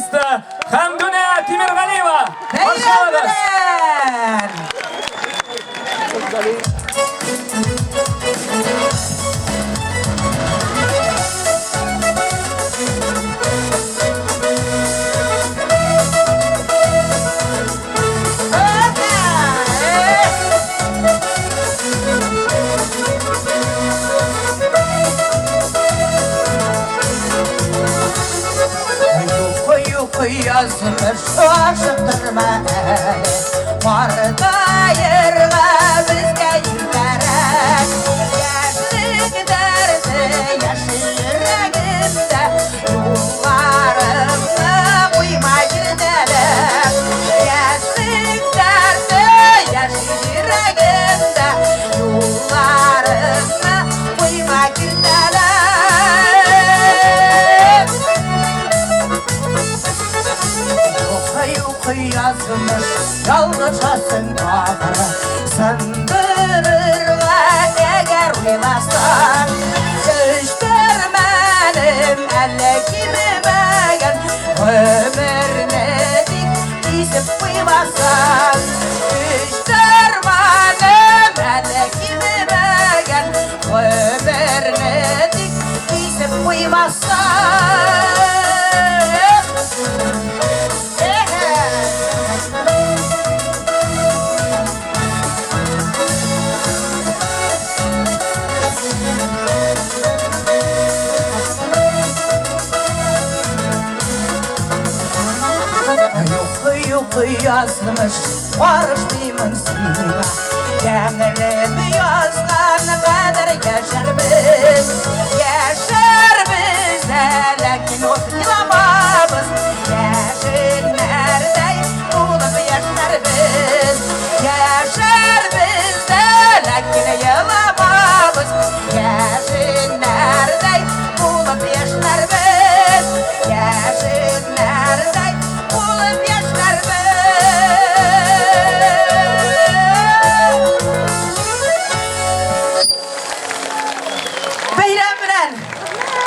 solisti Hamduna Temirg'aliyeva. Tayyorlar. Yazmış aşıktırma Varda yerine bizge yükerek Yaşlık derdi yaşı yüreğimde Yollarımda uyma girdelek Yaşlık derdi yaşı yüreğimde Yollarımda uyma girdelek yazmış yalnızasın kahır Sındırır ve eğer uymasın Göstermenim elle kimi beğen Ömrüne dik dizip uymasın Göstermenim elle kimi beğen Ömrüne dik dizip uymasın yazmış barışmayımın sıyla Kendimi yazgan kadar yaşar biz Yaşar biz